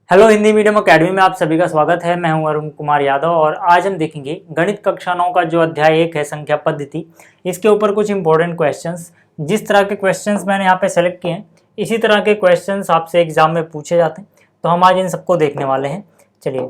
Hello Hindi medium academy में आप सभी का स्वागत है। मैं हूं अरुण कुमार यादव और आज हम देखेंगे गणित कक्षा 9 का जो अध्याय 1 है संख्या पद्धति, इसके ऊपर कुछ इंपॉर्टेंट क्वेश्चंस। जिस तरह के क्वेश्चंस मैंने यहाँ पे सेलेक्ट किए हैं इसी तरह के क्वेश्चंस आपसे एग्जाम में पूछे जाते हैं, तो हम आज इन सबको देखने वाले हैं। चलिए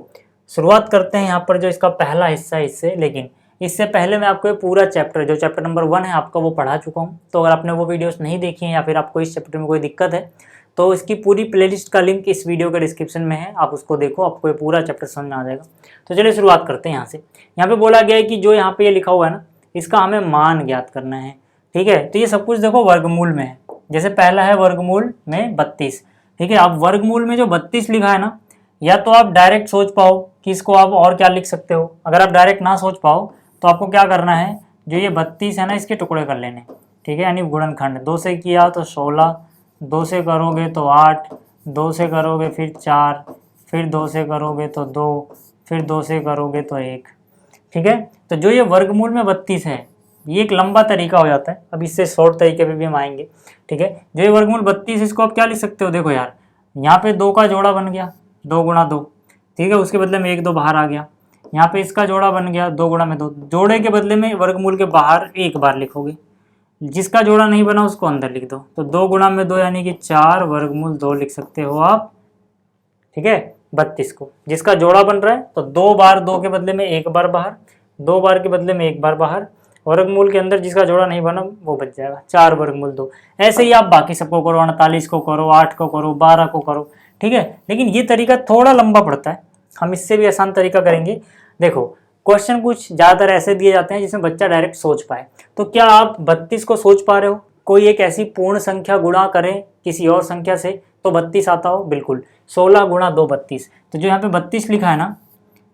शुरुआत करते हैं यहाँ पर जो इसका पहला हिस्सा है इससे। लेकिन इससे पहले मैं आपको ये पूरा चैप्टर जो चैप्टर नंबर 1 है आपका वो पढ़ा चुका हूँ। तो अगर आपने वो वीडियोस नहीं देखी हैं या फिर आपको इस चैप्टर में कोई दिक्कत है तो इसकी पूरी प्लेलिस्ट का लिंक इस वीडियो के डिस्क्रिप्शन में है, आप उसको देखो, आपको ये पूरा चैप्टर समझ में आ जाएगा। तो चलिए शुरुआत करते हैं यहाँ से। यहाँ पे बोला गया है कि जो यहाँ पे ये लिखा हुआ है ना, इसका हमें मान ज्ञात करना है। ठीक है, तो ये सब कुछ देखो वर्गमूल में है। जैसे पहला है वर्गमूल में 32। ठीक है, अब वर्गमूल में जो 32 लिखा है ना, या तो आप डायरेक्ट सोच पाओ कि इसको आप और क्या लिख सकते हो। अगर आप डायरेक्ट ना सोच पाओ तो आपको क्या करना है, जो ये 32 है ना इसके टुकड़े कर लेने। ठीक है, यानी गुणनखंड 2 से किया तो 16, 2 से करोगे तो 8, 2 से करोगे फिर 4, फिर 2 से करोगे तो 2, फिर 2 से करोगे तो 1। ठीक है, तो जो ये वर्गमूल में 32 है ये एक लंबा तरीका हो जाता है। अब इससे शॉर्ट तरीके पे भी हम आएंगे। ठीक है, जो ये वर्गमूल 32 इसको आप क्या लिख सकते हो, देखो यार यहाँ पे 2 का जोड़ा बन गया 2 गुणा 2। ठीक है, उसके बदले में 1 2 बाहर आ गया। यहाँ पे इसका जोड़ा बन गया 2 गुणा में 2। जोड़े के बदले में वर्गमूल के बाहर एक बार लिखोगे, जिसका जोड़ा नहीं बना उसको अंदर लिख दो। तो 2 गुणा में 2 यानी कि 4 वर्गमूल 2 लिख सकते हो आप। ठीक है, 32 को जिसका जोड़ा बन रहा है तो 2 बार 2 के बदले में 1 बार बाहर, 2 बार के बदले में 1 बार बाहर, वर्गमूल के अंदर जिसका जोड़ा नहीं बना वो बच जाएगा 4 वर्गमूल 2। ऐसे ही आप बाकी सबको करो, 39 को करो, 8 को करो, 12 को करो। ठीक है, लेकिन ये तरीका थोड़ा लंबा पड़ता है, हम इससे भी आसान तरीका करेंगे। देखो क्वेश्चन कुछ ज़्यादातर ऐसे दिए जाते हैं जिसमें बच्चा डायरेक्ट सोच पाए। तो क्या आप 32 को सोच पा रहे हो? कोई एक ऐसी पूर्ण संख्या गुणा करें किसी और संख्या से तो 32 आता हो? बिल्कुल, 16 गुणा 2 32। तो जो यहाँ पे 32 लिखा है ना,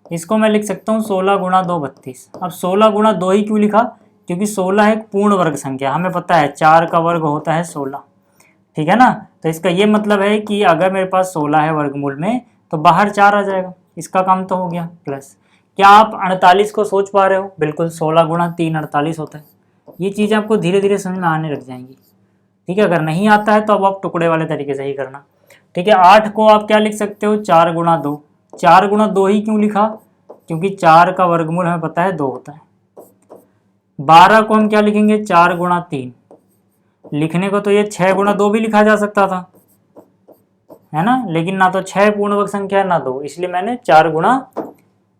इसको मैं लिख सकता हूँ 16 गुणा 2 32। अब 16 गुणा 2 ही क्यों लिखा? क्योंकि 16 एक पूर्ण वर्ग संख्या, हमें पता है 4 का वर्ग होता है 16। ठीक है ना, तो इसका ये मतलब है कि अगर मेरे पास 16 है वर्गमूल में तो बाहर 4 आ जाएगा, इसका काम तो हो गया। प्लस क्या आप 48 को सोच पा रहे हो? बिल्कुल, 16 गुणा 3 48 होता है। ये चीज़ें आपको धीरे धीरे समझ में आने लग जाएंगी। ठीक है, अगर नहीं आता है तो अब आप टुकड़े वाले तरीके से ही करना। ठीक है, 8 को आप क्या लिख सकते हो? 4 गुणा 2। 4 गुणा 2 ही क्यों लिखा? क्योंकि 4 का वर्गमूल हमें पता है 2 होता है। 12 को हम क्या लिखेंगे? 4 गुणा 3। लिखने को तो ये 6 गुणा 2 भी लिखा जा सकता था, है ना, लेकिन ना तो 6 पूर्ण वर्ग संख्या है ना 2, इसलिए मैंने 4 गुणा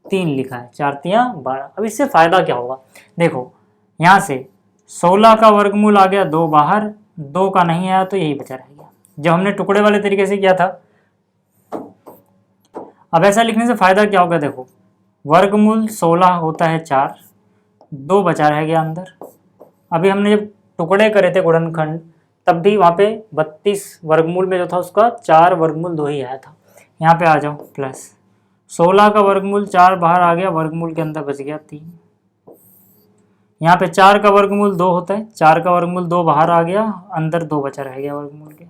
3 लिखा है। 4 3 12। अब इससे फायदा क्या होगा? देखो यहाँ से 16 का वर्गमूल आ गया 2 बाहर, 2 का नहीं आया तो यही बचा रह गया, जब हमने टुकड़े वाले तरीके से किया था। अब ऐसा लिखने से फायदा क्या होगा? देखो वर्गमूल 16 होता है 4, 2 बचा रह गया अंदर। अभी हमने जब टुकड़े करे थे गुणनखंड तब भी वहाँ पे 32 वर्गमूल में जो था उसका 4 वर्गमूल 2 ही आया था। यहाँ पे आ जाओ, प्लस 16 का वर्गमूल 4 बाहर आ गया, वर्गमूल के अंदर बच गया 3। यहाँ पे 4 का वर्गमूल 2 होता है, 4 का वर्गमूल 2 बाहर आ गया, अंदर 2 बचा रह गया वर्गमूल के।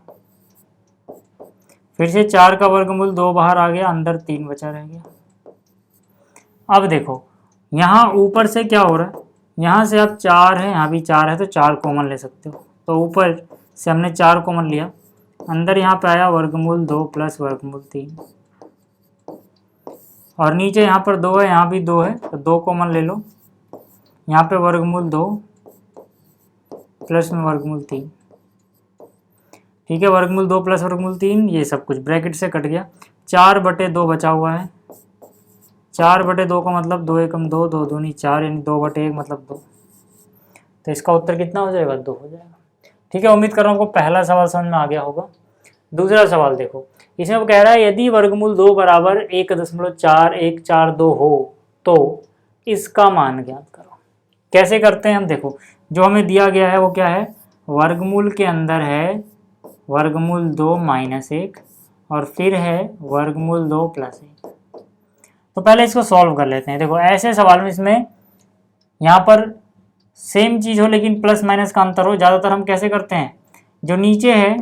फिर से 4 का वर्गमूल 2 बाहर आ गया, अंदर 3 बचा रह गया। अब देखो यहाँ ऊपर से क्या हो रहा है, यहाँ से अब 4 है, यहाँ भी 4 है तो 4 कॉमन ले सकते हो। तो ऊपर से हमने 4 कॉमन लिया, अंदर यहाँ पे आया वर्गमूल 2 प्लस वर्गमूल 3, और नीचे यहाँ पर 2 है, यहाँ भी 2 है तो 2 कॉमन ले लो। यहाँ पे वर्गमूल 2 प्लस में वर्गमूल 3। ठीक है, वर्गमूल 2 प्लस वर्गमूल 3, ये सब कुछ ब्रैकेट से कट गया। 4/2 बचा हुआ है। 4/2 का मतलब 2 एकम 2, 2 दूनी 4, यानी 2/1 मतलब 2। तो इसका उत्तर कितना हो जाएगा? 2 हो जाएगा। ठीक है, उम्मीद कर रहा हूँ आपको पहला सवाल समझ में आ गया होगा। दूसरा सवाल देखो, इसमें वो कह रहा है यदि वर्गमूल 2 बराबर 1.4142 हो तो इसका मान ज्ञात करो। कैसे करते हैं हम? देखो जो हमें दिया गया है वो क्या है, वर्गमूल के अंदर है वर्गमूल 2 माइनस 1 और फिर है वर्गमूल 2 प्लस 1। तो पहले इसको सॉल्व कर लेते हैं। देखो ऐसे सवाल में इसमें यहाँ पर सेम चीज़ हो लेकिन प्लस माइनस का अंतर हो, ज़्यादातर हम कैसे करते हैं, जो नीचे है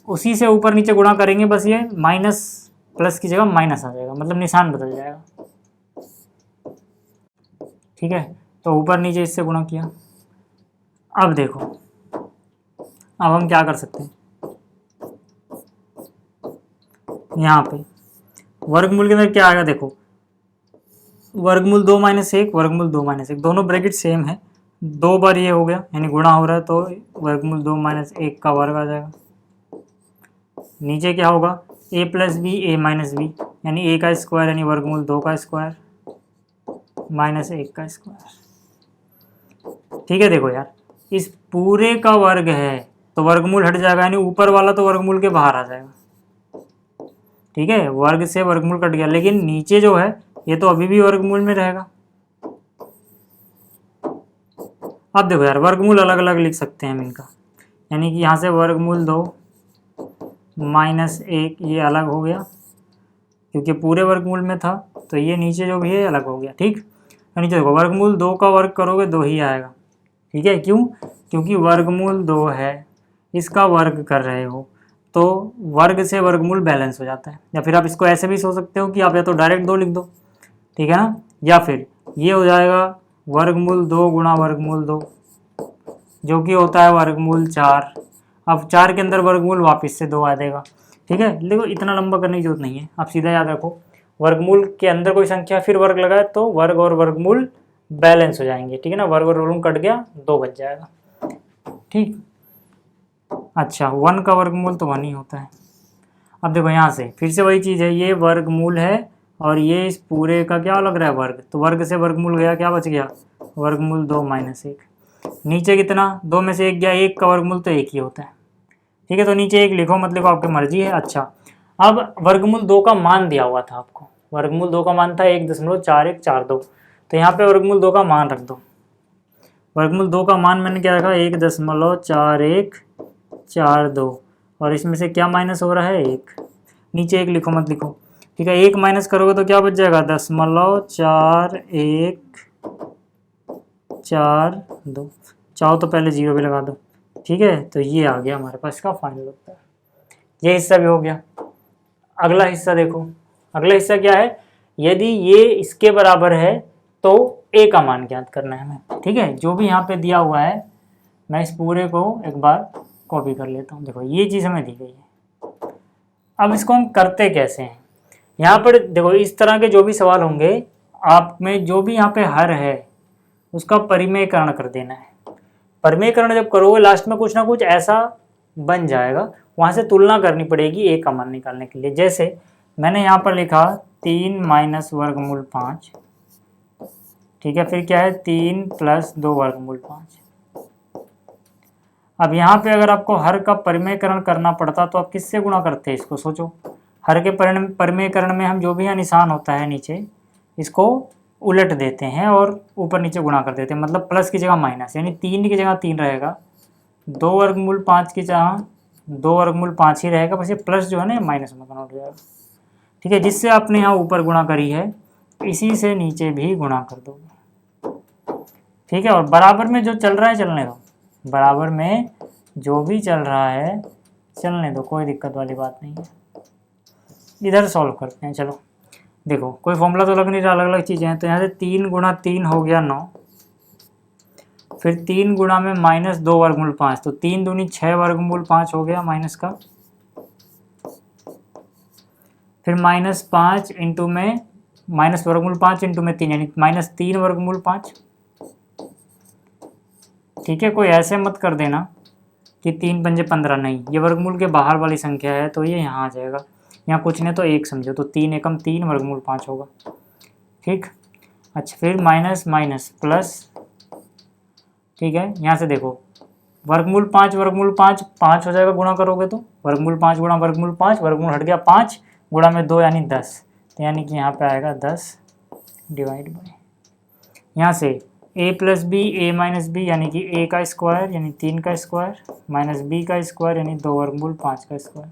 उसी से ऊपर नीचे गुणा करेंगे, बस ये माइनस प्लस की जगह माइनस आ जाएगा, मतलब निशान बदल जाएगा। ठीक है, तो ऊपर नीचे इससे गुणा किया। अब देखो अब हम क्या कर सकते हैं, यहाँ पे वर्गमूल के अंदर क्या आएगा देखो, वर्गमूल 2 माइनस 1, वर्गमूल 2 माइनस 1, दोनों ब्रैकेट सेम है, 2 बार ये हो गया यानी गुणा हो रहा है, तो वर्गमूल 2 माइनस 1 का वर्ग आ जाएगा। नीचे क्या होगा, a plus B A minus B यानी a का स्क्वायर यानी वर्गमूल 2 का स्क्वायर माइनस 1 का स्क्वायर। ठीक है, देखो यार इस पूरे का वर्ग है तो वर्गमूल हट जाएगा यानी ऊपर वाला तो वर्गमूल के बाहर आ जाएगा। ठीक है, वर्ग से वर्गमूल कट गया, लेकिन नीचे जो है ये तो अभी भी वर्गमूल में रहेगा। अब देखो यार वर्गमूल अलग अलग लिख सकते हैं हम इनका, यानी कि यहाँ से वर्गमूल 2 माइनस 1 ये अलग हो गया क्योंकि पूरे वर्गमूल में था, तो ये नीचे जो भी है अलग हो गया। ठीक, तो नीचे देखो वर्गमूल 2 का वर्ग करोगे 2 ही आएगा। ठीक है, क्यों, क्योंकि वर्गमूल 2 है, इसका वर्ग कर रहे हो तो वर्ग से वर्गमूल बैलेंस हो जाता है। या फिर आप इसको ऐसे भी सोच सकते हो कि आप या तो डायरेक्ट 2 लिख दो, ठीक है ना, या फिर ये हो जाएगा वर्गमूल 2 गुणा वर्गमूल 2 जो कि होता है वर्गमूल 4। अब 4 के अंदर वर्गमूल वापस से 2 आ जाएगा। ठीक है, देखो इतना लंबा करने की जरूरत नहीं है, आप सीधा याद रखो वर्गमूल के अंदर कोई संख्या फिर वर्ग लगाए तो वर्ग और वर्गमूल बैलेंस हो जाएंगे। ठीक है ना, वर्ग और वर्गमूल कट गया, 2 बच जाएगा। ठीक, अच्छा 1 का वर्गमूल तो 1 ही होता है। अब देखो यहाँ से फिर से वही चीज़ है, ये वर्गमूल है और ये इस पूरे का क्या लग रहा है वर्ग, तो वर्ग से वर्गमूल गया, क्या बच गया वर्गमूल 2 माइनस 1। नीचे कितना, 2 में से 1 गया, 1 का वर्गमूल तो 1 ही होता है। ठीक है, तो नीचे 1 लिखो मत लिखो आपकी मर्जी है। अच्छा अब वर्गमूल 2 का मान दिया हुआ था आपको, वर्गमूल 2 का मान था 1.4142, तो यहाँ पे वर्गमूल 2 का मान रख दो। वर्गमूल 2 का मान मैंने क्या रखा 1.4142 और इसमें से क्या माइनस हो रहा है 1, नीचे 1 लिखो मत लिखो। ठीक है, 1 माइनस करोगे तो क्या बच जाएगा 0.4142, चाहो तो पहले 0 भी लगा दो। ठीक है, तो ये आ गया हमारे पास इसका फाइनल उत्तर। ये हिस्सा भी हो गया। अगला हिस्सा देखो, अगला हिस्सा क्या है, यदि ये इसके बराबर है तो a का मान ज्ञात करना है हमें। ठीक है, जो भी यहाँ पे दिया हुआ है मैं इस पूरे को एक बार कॉपी कर लेता हूँ। देखो ये चीज़ हमें दी गई है, अब इसको हम करते कैसे हैं, यहाँ पर देखो इस तरह के जो भी सवाल होंगे आप में जो भी यहाँ पे हर है उसका परिमेयकरण कर देना है। परिमेयकरण जब करोगे लास्ट में कुछ ना कुछ ऐसा बन जाएगा, वहाँ से तुलना करनी पड़ेगी a का मान निकालने के लिए। जैसे मैंने यहाँ पर लिखा 3 माइनस वर्गमूल 5, ठीक है, फिर क्या है 3 प्लस 2 वर्गमूल 5। अब यहाँ पे अगर आपको हर का परिमेयकरण करना पड़ता तो आप किससे गुणा करते हैं, इसको सोचो। हर के परिमेयकरण में हम जो भी यहाँ निशान होता है नीचे इसको उलट देते हैं और ऊपर नीचे गुणा कर देते हैं, मतलब प्लस की जगह माइनस, यानी 3 की जगह 3 रहेगा, 2 वर्गमूल 5 की जगह 2 वर्गमूल 5 ही रहेगा, बस ये प्लस जो है ना माइनस में कन्वर्ट हो जाएगा। ठीक है, जिससे आपने यहाँ ऊपर गुणा करी है इसी से नीचे भी गुणा कर दोगे। ठीक है, और बराबर में जो चल रहा है चलने दो, बराबर में जो भी चल रहा है चलने दो, कोई दिक्कत वाली बात नहीं है। इधर सॉल्व करते हैं, चलो देखो कोई फॉर्मूला तो लग नहीं रहा, अलग अलग चीज़ें हैं। तो यहाँ से 3 गुणा 3 हो गया 9, फिर 3 गुणा में माइनस 2 वर्गमूल 5, तो 3 दूनी 6 वर्गमूल 5 हो गया माइनस का, फिर माइनस 5 इंटू में माइनस वर्गमूल 5 इंटू में 3 यानी माइनस 3 वर्गमूल 5। ठीक है, कोई ऐसे मत कर देना कि 3 पंजे 15, नहीं, ये वर्गमूल के बाहर वाली संख्या है तो ये यहाँ आ जाएगा, यहाँ कुछ नहीं तो 1 समझो, तो 3 एकम 3 वर्गमूल 5 होगा। ठीक, अच्छा फिर माइनस माइनस प्लस, ठीक है, यहाँ से देखो वर्गमूल 5 वर्गमूल 5 5 हो जाएगा गुणा करोगे तो, वर्गमूल 5 गुणा वर्गमूल 5, वर्गमूल हट गया 5 गुणा में 2 यानी 10, तो यानी कि यहाँ पे आएगा 10 डिवाइड बाई, यहाँ से a plus B A minus B यानी कि a का स्क्वायर यानी 3 का स्क्वायर माइनस b का स्क्वायर यानी 2 वर्गमूल 5 का स्क्वायर।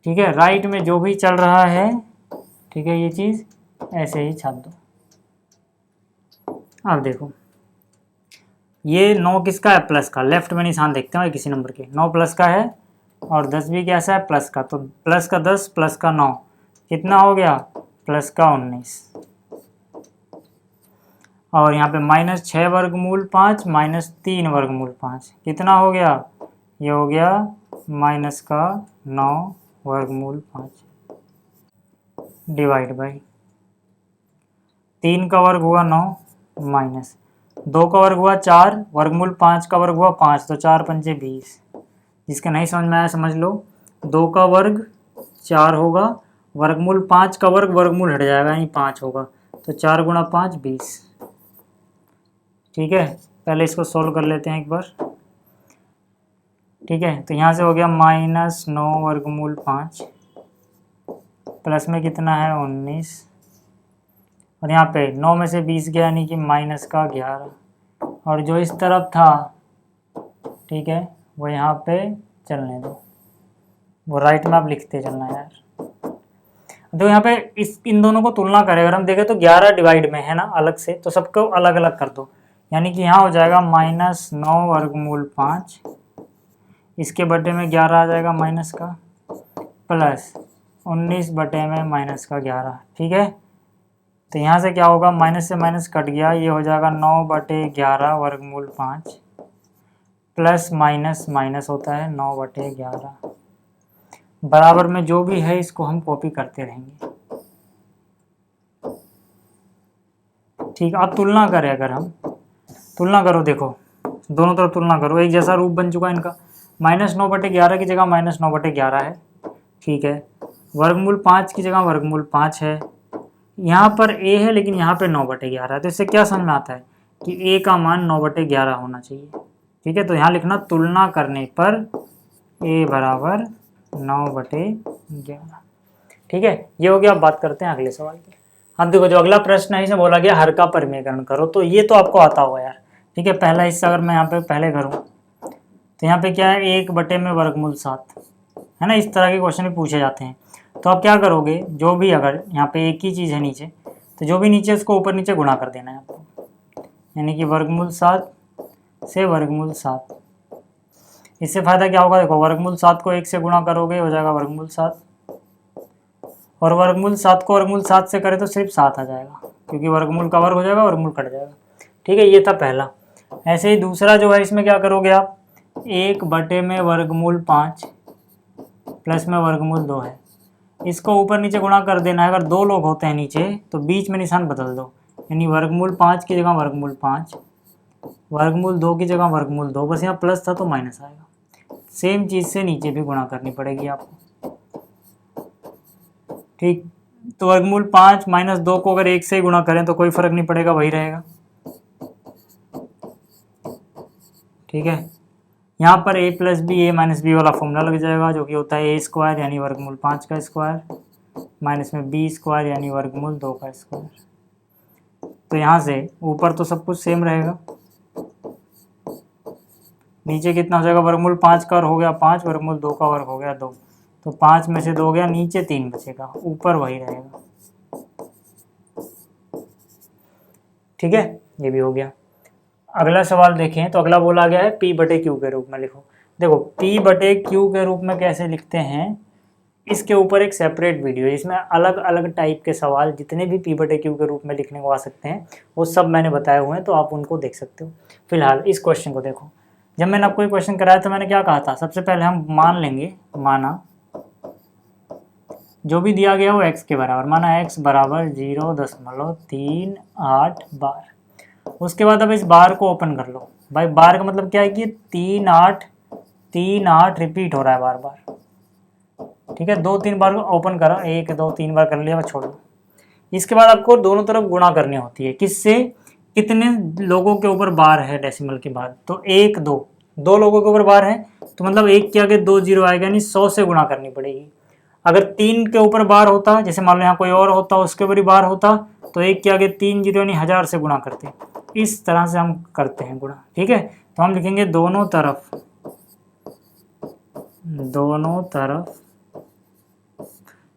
ठीक है, राइट में जो भी चल रहा है, ठीक है, ये चीज़ ऐसे ही छाप दो। अब देखो ये 9 किसका है, प्लस का, लेफ्ट में निशान देखते हैं किसी नंबर के, 9 प्लस का है और 10 भी कैसा है प्लस का, तो प्लस का 10 प्लस का 9 कितना हो गया प्लस का 19, और यहाँ पे माइनस 6 वर्गमूल 5 माइनस 3 वर्गमूल 5 कितना हो गया, ये हो गया माइनस का 9 वर्गमूल 5 डिवाइड बाई 3 का वर्ग हुआ 9 माइनस 2 का वर्ग हुआ 4 वर्गमूल 5 का वर्ग हुआ 5 तो 4 पंचे 20। जिसका नहीं समझ में आया समझ लो, 2 का वर्ग 4 होगा, वर्गमूल 5 का वर्ग वर्गमूल हट जाएगा यानी 5 होगा, तो 4 गुणा 5 20। ठीक है, पहले इसको सोल्व कर लेते हैं एक बार। ठीक है, तो यहाँ से हो गया -9 वर्गमूल 5 प्लस में कितना है 19, और यहाँ पे 9 में से 20 गया यानी कि माइनस का 11, और जो इस तरफ था ठीक है वो यहाँ पे चलने दो, वो राइट में आप लिखते चलना यार। तो यहाँ पे इन दोनों को तुलना करें अगर हम देखें तो 11 डिवाइड में है ना अलग से, तो सबको अलग अलग कर दो, यानी कि यहाँ हो जाएगा -9 वर्गमूल 5, इसके बटे में 11 आ जाएगा माइनस का, प्लस 19 बटे में माइनस का 11। ठीक है, तो यहाँ से क्या होगा, माइनस से माइनस कट गया, ये हो जाएगा 9 बटे 11 वर्गमूल 5 प्लस माइनस माइनस होता है 9 बटे 11, बराबर में जो भी है इसको हम कॉपी करते रहेंगे। ठीक, अब तुलना करें, अगर हम तुलना करो, देखो दोनों तरफ तुलना करो, एक जैसा रूप बन चुका है इनका, -9 बटे 11 की जगह -9 बटे 11 है। ठीक है, वर्गमूल 5 की जगह वर्गमूल 5 है, यहाँ पर a है लेकिन यहाँ पे 9 बटे 11 है, तो इससे क्या समझ में आता है कि a का मान 9 बटे 11 होना चाहिए। ठीक है, तो यहाँ लिखना तुलना करने पर a बराबर 9 बटे 11। ठीक है, ये हो गया। अब बात करते हैं अगले सवाल की। हाँ देखो, जो अगला प्रश्न है इसमें बोला गया हर का परिमेयकरण करो, तो ये तो आपको आता होगा यार। ठीक है, पहला हिस्सा अगर मैं यहाँ पे पहले करूँ तो यहाँ पे क्या है, 1 बटे में वर्गमूल 7 है ना, इस तरह के क्वेश्चन भी पूछे जाते हैं। तो आप क्या करोगे, जो भी अगर यहाँ पे एक ही चीज़ है नीचे, तो जो भी नीचे उसको ऊपर नीचे गुणा कर देना है आपको, यानी कि वर्गमूल 7 से वर्गमूल 7। इससे फायदा क्या होगा, देखो वर्गमूल 7 को 1 से गुणा करोगे हो जाएगा वर्गमूल 7, और वर्गमूल 7 को वर्गमूल 7 से करें तो सिर्फ 7 आ जाएगा, क्योंकि वर्गमूल का वर्ग हो जाएगा, वर्गमूल कट जाएगा। ठीक है, ये था पहला। ऐसे ही दूसरा जो है, इसमें क्या करोगे आप, 1 बटे में वर्गमूल 5 प्लस में वर्गमूल 2 है, इसको ऊपर नीचे गुणा कर देना है। अगर 2 लोग होते हैं नीचे तो बीच में निशान बदल दो, यानी वर्गमूल 5 की जगह वर्गमूल 5, वर्गमूल 2 की जगह वर्गमूल 2, बस यहाँ प्लस था तो माइनस आएगा। सेम चीज़ से नीचे भी गुणा करनी पड़ेगी आपको। ठीक, तो वर्गमूल 5 माइनस 2 को अगर 1 से ही गुणा करें तो कोई फर्क नहीं पड़ेगा, वही रहेगा। ठीक है, यहाँ पर a plus B a minus B वाला फॉर्मूला लग जाएगा, जो कि होता है a स्क्वायर यानी वर्गमूल 5 का स्क्वायर माइनस में b स्क्वायर यानी वर्गमूल 2 का स्क्वायर। तो यहाँ से ऊपर तो सब कुछ सेम रहेगा, नीचे कितना हो जाएगा, वर्गमूल 5 का वर्ग हो गया 5, वर्गमूल 2 का वर्ग हो गया 2, तो 5 में से 2 गया, नीचे 3 बचेगा, ऊपर वही रहेगा। ठीक है, ये भी हो गया। अगला सवाल देखें तो अगला बोला गया है P बटे Q के रूप में लिखो। देखो P बटे Q के रूप में कैसे लिखते हैं, इसके ऊपर एक सेपरेट वीडियो है, इसमें अलग अलग टाइप के सवाल जितने भी P बटे Q के रूप में लिखने को आ सकते हैं वो सब मैंने बताए हुए हैं, तो आप उनको देख सकते हो। फिलहाल इस क्वेश्चन को देखो, जब मैंने आपको ये क्वेश्चन कराया तो मैंने क्या कहा था, सबसे पहले हम मान लेंगे, माना जो भी दिया गया वो x के बराबर, माना x बराबर 0.38 बार। उसके बाद अब इस बार को ओपन कर लो। भाई बार का मतलब क्या है कि 3 8 रिपीट हो रहा है बार बार। ठीक है, 2 3 बार ओपन करा, 1 2 3 बार कर लिया, बस छोड़ दो। इसके बाद आपको दोनों तरफ गुणा करनी होती है, किससे, कितने लोगों के ऊपर बार है डेसिमल के बाद, तो 1 2 लोगों के ऊपर बार है, तो मतलब 1 के आगे 2 जीरो आएगा, यानी 100 से गुणा करनी पड़ेगी। अगर 3 के ऊपर बार होता, जैसे मान लो यहाँ कोई और होता उसके ऊपर ही बार होता, तो 1 के आगे 3 जीरो यानी 1000 से गुणा करते। इस तरह से हम करते हैं गुणा। ठीक है, तो हम लिखेंगे दोनों तरफ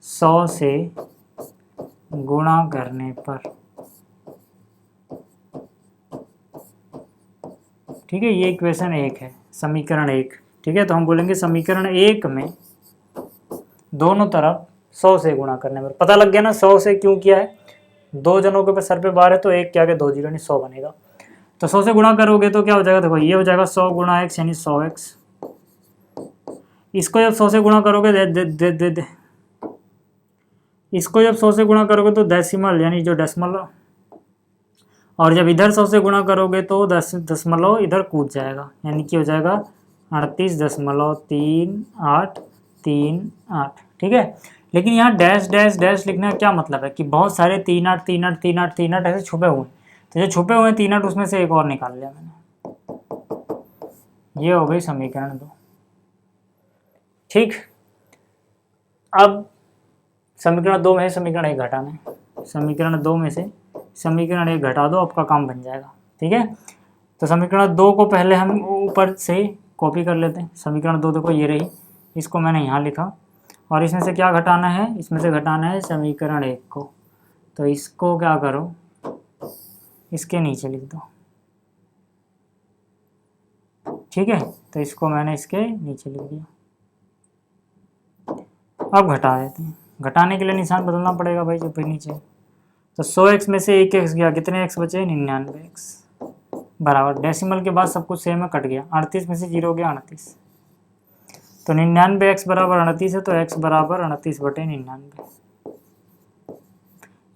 100 से गुणा करने पर। ठीक है, ये इक्वेशन 1 है, समीकरण 1। ठीक है, तो हम बोलेंगे समीकरण 1 में दोनों तरफ 100 से गुणा करने पर। पता लग गया ना 100 से क्यों किया है, 2 जनों के ऊपर सर पे बार है तो 1 के आगे 2 जीरो यानी 100 बनेगा। तो 100 से गुणा करोगे तो क्या हो जाएगा, देखो ये हो जाएगा 100 गुणा x यानी 100x इसको जब 100 से गुणा करोगे इसको जब 100 से गुणा करोगे तो डेसिमल यानी जो दशमलव, और जब इधर 100 से गुणा करोगे तो दशमलव इधर कूद जाएगा, यानी कि हो जाएगा 38.3838। ठीक है, लेकिन यहाँ डैश डैश डैश लिखने का क्या मतलब है कि बहुत सारे 38 38 38 38 ऐसे छुपे हुए हैं, तो जो छुपे हुए हैं 38 उसमें से एक और निकाल लिया मैंने। ये हो गई समीकरण 2। ठीक, अब समीकरण 2 में समीकरण 1 घटाना है, समीकरण 2 में से समीकरण 1 घटा दो, आपका काम बन जाएगा। ठीक है, तो समीकरण 2 को पहले हम ऊपर से कॉपी कर लेते हैं। समीकरण 2 देखो ये रही, इसको मैंने यहाँ लिखा, और इसमें से क्या घटाना है, इसमें से घटाना है समीकरण 1 को, तो इसको क्या करो, इसके नीचे लिख दो। ठीक है, तो इसको मैंने इसके नीचे लिख दिया। अब घटा देते हैं, घटाने के लिए निशान बदलना पड़ेगा भाई, जो फिर नीचे, तो 100x में से 1x गया, कितने x बचे, 99x, बराबर डेसिमल के बाद सब कुछ सेम है, कट गया, 38 में से 0 हो गया 38, तो 99x बराबर 38 है, तो x बराबर 38/99,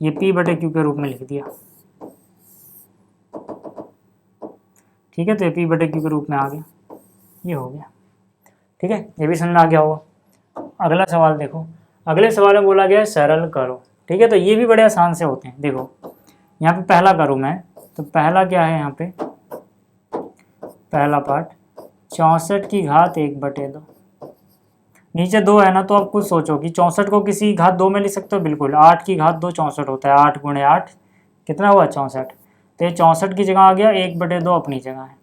ये p/q के रूप में लिख दिया। ठीक है, तो ये p/q के रूप में आ गया, ये हो गया। ठीक है, ये भी समझ में आ गया होगा। अगला सवाल देखो, अगले सवाल में बोला गया है सरल करो। ठीक है, तो ये भी बड़े आसान से होते हैं। देखो यहाँ पे पहला करूँ मैं, तो पहला क्या है, यहाँ पे पहला पार्ट 64/1/2, नीचे 2 है ना, तो आप कुछ सोचो कि 64 को किसी घात 2 में लिख सकते हो, बिल्कुल 8 की घात 2 64 होता है, 8 × 8 कितना हुआ 64, तो ये 64 की जगह आ गया, 1/2 अपनी जगह है।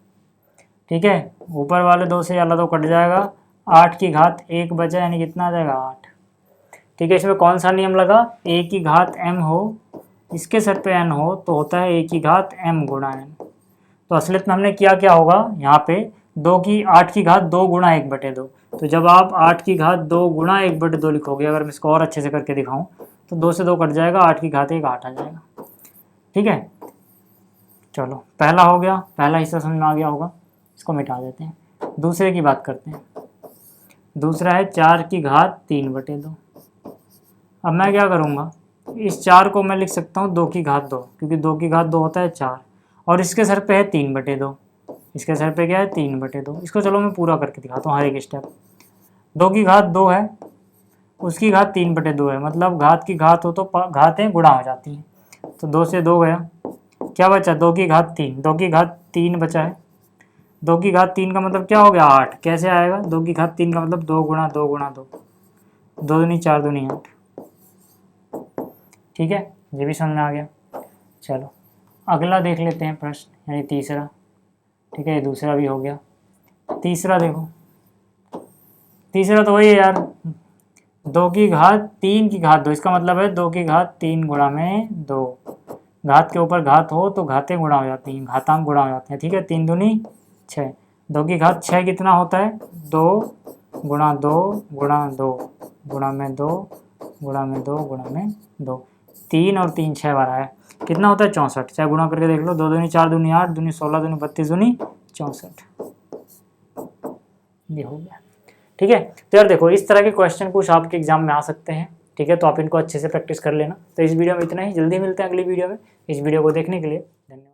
ठीक है, ऊपर वाले 2 से वाला 2 कट जाएगा, 8 की घात 1 बचा, यानी कितना आ जाएगा 8। ठीक है, इसमें कौन सा नियम लगा, a की घात m हो, इसके सर पे n हो, तो होता है a की घात m गुणा n। तो असलियत में हमने किया क्या होगा, यहाँ पे 8 की घात 2 गुणा 1/2, तो जब आप 8 की घात 2 गुणा 1/2 लिखोगे, अगर मैं इसको और अच्छे से करके दिखाऊं, तो 2 से 2 कट जाएगा, 8 की घात 1 8 आ जाएगा। ठीक है, चलो पहला हो गया, पहला हिस्सा समझ में आ गया होगा, इसको मिटा देते हैं। दूसरे की बात करते हैं, दूसरा है 4 की घात 3/2। अब मैं क्या करूँगा, इस 4 को मैं लिख सकता हूँ 2 की घात 2, क्योंकि 2 की घात 2 होता है 4, और इसके सर पे है 3/2, इसके सर पे क्या है 3/2। इसको चलो मैं पूरा करके दिखाता हूँ हर एक स्टेप। 2 की घात 2 है, उसकी घात 3/2 है, मतलब घात की घात हो तो घातें गुणा हो जाती हैं, तो 2 से 2 गया, क्या बचा 2 की घात 3, 2 की घात 3 बचा है। 2 की घात 3 का मतलब क्या हो गया 8, कैसे आएगा, 2 की घात 3 का मतलब 2 × 2 × 2, 2 दूनी 4 दूनी 8। ठीक है, ये भी समझ में आ गया। चलो अगला देख लेते हैं प्रश्न, यानी तीसरा। ठीक है, ये दूसरा भी हो गया। तीसरा देखो, तीसरा तो वही है यार, 2 की घात 3 की घात 2, इसका मतलब है 2 की घात 3 गुणा में 2, घात के ऊपर घात हो तो घातें गुणा हो जाती हैं, घातांक गुणा हो जाते हैं। ठीक है, 3 दूनी 6, 2 की घात 6 कितना होता है, 2 गुणा 2 गुणा 2 गुणा में 2 गुणा में 2 गुणा में 2, 3 और 3 6 बार आया, कितना होता है 64। चाहे गुणा करके देख लो, 2 दूनी 4 दूनी 8 दूनी 16 दूनी 32 दूनी 64, ये हो गया। ठीक है, तो यार देखो इस तरह के क्वेश्चन कुछ आपके एग्जाम में आ सकते हैं। ठीक है, तो आप इनको अच्छे से प्रैक्टिस कर लेना। तो इस वीडियो में इतना ही, जल्दी मिलते हैं अगली वीडियो में। इस वीडियो को देखने के लिए धन्यवाद।